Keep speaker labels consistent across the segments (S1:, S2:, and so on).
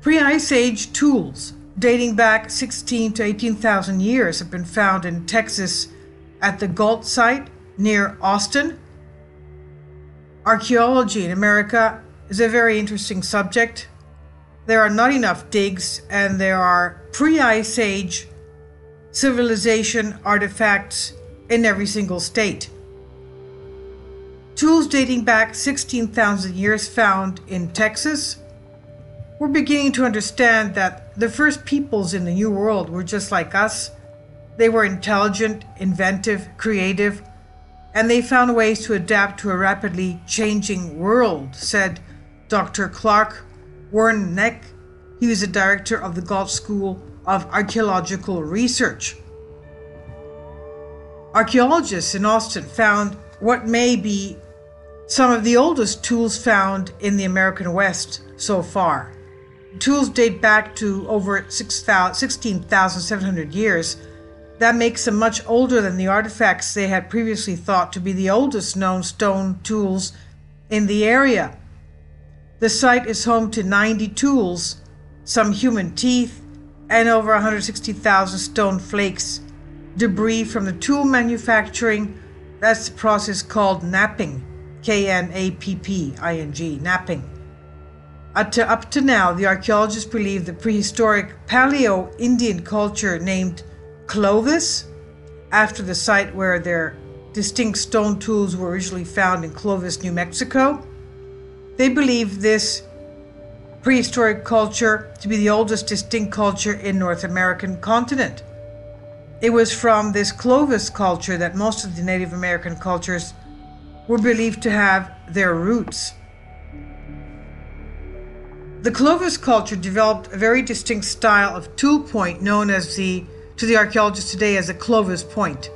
S1: Pre-Ice Age tools dating back 16 to 18,000 years have been found in Texas at the Gault site near Austin. Archaeology in America is a very interesting subject. There are not enough digs, and there are pre-Ice Age civilization artifacts in every single state. Tools dating back 16,000 years found in Texas. We're beginning to understand that the first peoples in the New World were just like us. They were intelligent, inventive, creative, and they found ways to adapt to a rapidly changing world, said Dr. Clark Wernick. He was the director of the Gault School of Archaeological Research. Archaeologists in Austin found what may be some of the oldest tools found in the American West so far. Tools date back to over 16,700 years. That makes them much older than the artifacts they had previously thought to be the oldest known stone tools in the area. The site is home to 90 tools, some human teeth, and over 160,000 stone flakes, debris from the tool manufacturing. That's the process called knapping, K-N-A-P-P-I-N-G, knapping. Up to now, the archaeologists believe the prehistoric Paleo-Indian culture named Clovis, after the site where their distinct stone tools were originally found in Clovis, New Mexico. They believe this prehistoric culture to be the oldest distinct culture in North American continent. It was from this Clovis culture that most of the Native American cultures were believed to have their roots. The Clovis culture developed a very distinct style of tool point known to the archaeologists today as a Clovis point.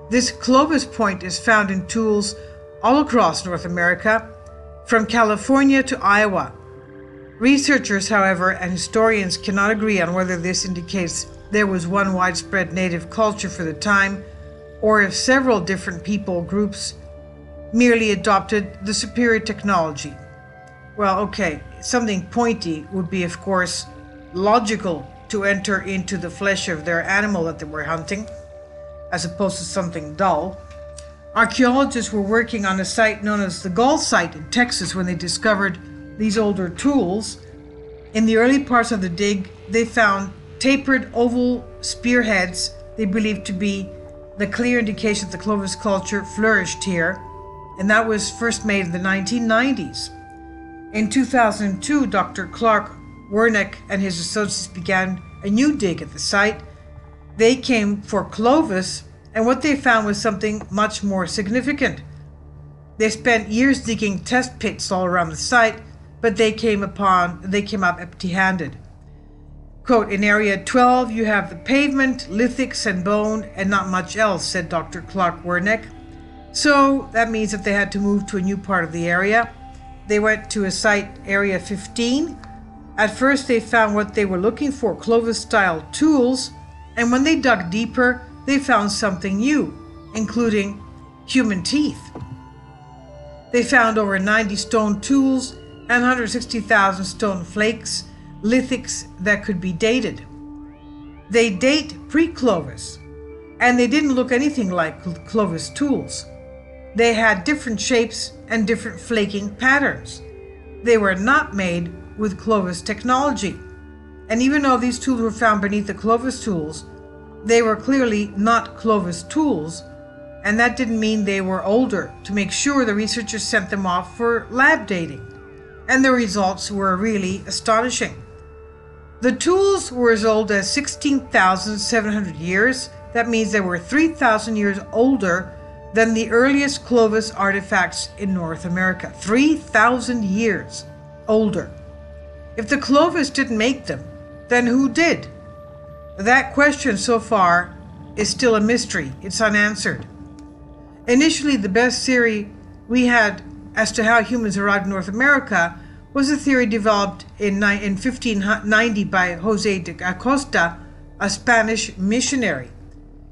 S1: This Clovis point is found in tools all across North America, from California to Iowa. Researchers, however, and historians cannot agree on whether this indicates there was one widespread native culture for the time, or if several different people groups merely adopted the superior technology. Well, okay, something pointy would be, of course, logical to enter into the flesh of their animal that they were hunting, as opposed to something dull. Archaeologists were working on a site known as the Gault site in Texas when they discovered these older tools. In the early parts of the dig, they found tapered oval spearheads they believed to be the clear indication that the Clovis culture flourished here, and that was first made in the 1990s. In 2002, Dr. Clark Wernick and his associates began a new dig at the site. They came for Clovis, and what they found was something much more significant. They spent years digging test pits all around the site, but they came up empty-handed. Quote, in Area 12, you have the pavement, lithics, and bone, and not much else, said Dr. Clark Wernick. So that means that they had to move to a new part of the area. They went to a site, Area 15. At first, they found what they were looking for, Clovis-style tools, and when they dug deeper, they found something new, including human teeth. They found over 90 stone tools and 160,000 stone flakes, lithics that could be dated. They date pre-Clovis, and they didn't look anything like Clovis tools. They had different shapes and different flaking patterns. They were not made with Clovis technology. And even though these tools were found beneath the Clovis tools, they were clearly not Clovis tools, and that didn't mean they were older. To make sure, the researchers sent them off for lab dating, and the results were really astonishing. The tools were as old as 16,700 years. That means they were 3,000 years older than the earliest Clovis artifacts in North America. 3,000 years older. If the Clovis didn't make them, then who did? That question so far is still a mystery. It's unanswered. Initially, the best theory we had as to how humans arrived in North America was a theory developed in 1590 by Jose de Acosta, a Spanish missionary.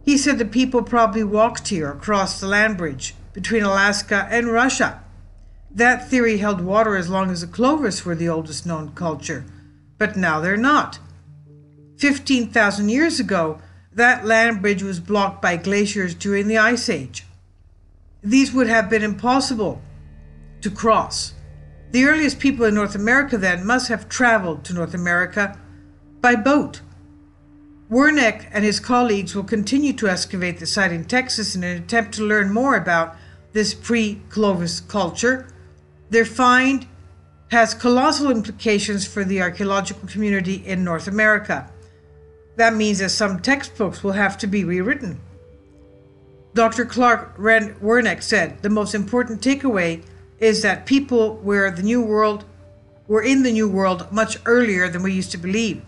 S1: He said the people probably walked here across the land bridge between Alaska and Russia. That theory held water as long as the Clovis were the oldest known culture. but now they're not. 15,000 years ago, that land bridge was blocked by glaciers during the Ice Age. These would have been impossible to cross. The earliest people in North America then must have traveled to North America by boat. Werneck and his colleagues will continue to excavate the site in Texas in an attempt to learn more about this pre-Clovis culture. Their find has colossal implications for the archaeological community in North America. That means that some textbooks will have to be rewritten. Dr. Clark Werneck said, "The most important takeaway is that people were in the New World much earlier than we used to believe.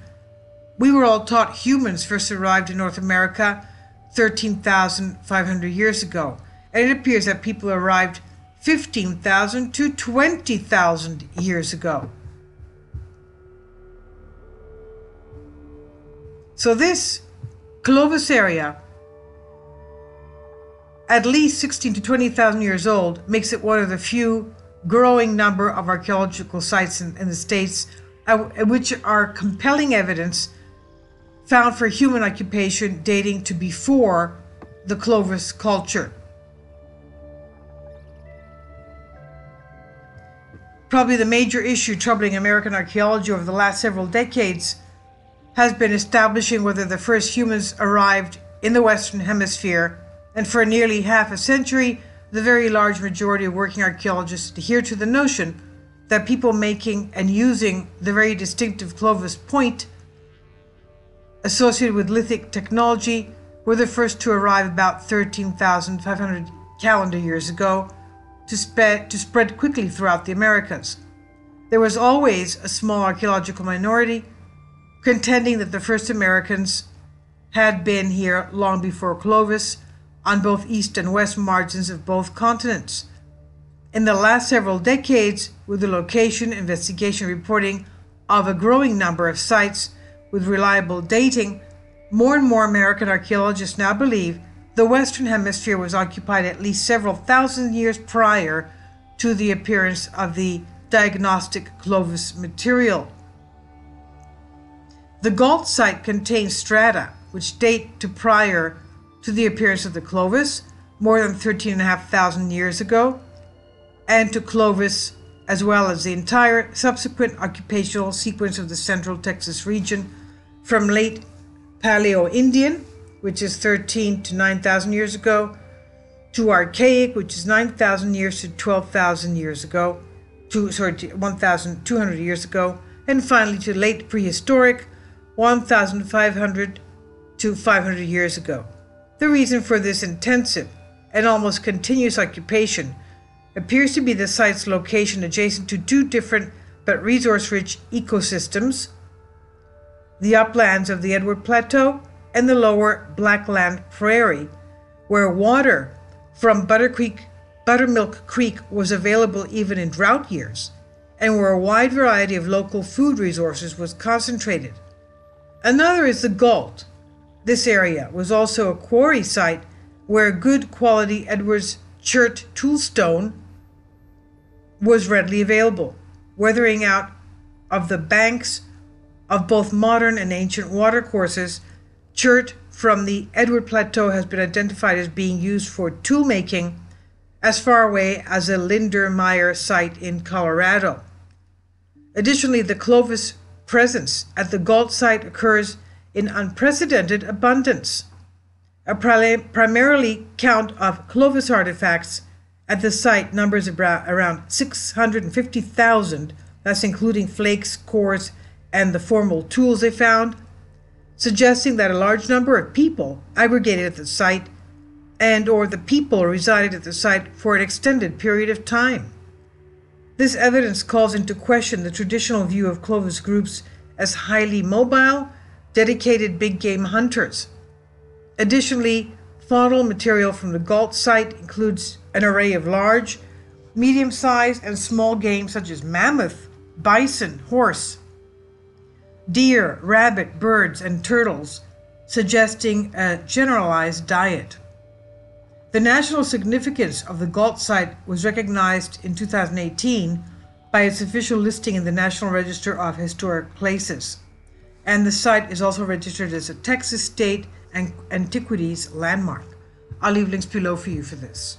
S1: We were all taught humans first arrived in North America 13,500 years ago, and it appears that people arrived 15,000 to 20,000 years ago." So this Clovis area, at least 16 to 20,000 years old, makes it one of the few growing number of archaeological sites in the States which are compelling evidence found for human occupation dating to before the Clovis culture. Probably the major issue troubling American archaeology over the last several decades has been establishing whether the first humans arrived in the Western Hemisphere, and for nearly half a century, the very large majority of working archaeologists adhere to the notion that people making and using the very distinctive Clovis point associated with lithic technology were the first to arrive about 13,500 calendar years ago to spread quickly throughout the Americas. There was always a small archaeological minority contending that the first Americans had been here long before Clovis on both east and west margins of both continents. In the last several decades, with the location, investigation, reporting of a growing number of sites with reliable dating, more and more American archaeologists now believe the Western Hemisphere was occupied at least several thousand years prior to the appearance of the diagnostic Clovis material. The Gault site contains strata which date to prior to the appearance of the Clovis, more than 13,500 years ago, and to Clovis, as well as the entire subsequent occupational sequence of the central Texas region from late Paleo-Indian, which is 13 to 9,000 years ago, to Archaic, which is 9,000 years to 12,000 years ago, to 1,200 years ago, and finally to late Prehistoric, 1,500 to 500 years ago. The reason for this intensive and almost continuous occupation appears to be the site's location adjacent to two different but resource-rich ecosystems, the uplands of the Edward Plateau and the lower Blackland Prairie, where water from Buttermilk Creek was available even in drought years, and where a wide variety of local food resources was concentrated. Another is the Gault. This area was also a quarry site where good quality Edwards Chert toolstone was readily available. Weathering out of the banks of both modern and ancient watercourses, chert from the Edward Plateau has been identified as being used for tool making as far away as the Lindermeyer site in Colorado. Additionally, the Clovis presence at the Gault site occurs in unprecedented abundance. A primarily count of Clovis artifacts at the site numbers around 650,000, that's including flakes, cores, and the formal tools they found, suggesting that a large number of people aggregated at the site and/or the people resided at the site for an extended period of time. This evidence calls into question the traditional view of Clovis groups as highly mobile, dedicated big game hunters. Additionally, faunal material from the Gault site includes an array of large, medium-sized, and small game such as mammoth, bison, horse, deer, rabbit, birds, and turtles, suggesting a generalized diet. The national significance of the Gault site was recognized in 2018 by its official listing in the National Register of Historic Places. And the site is also registered as a Texas State and Antiquities Landmark. I'll leave links below for you for this.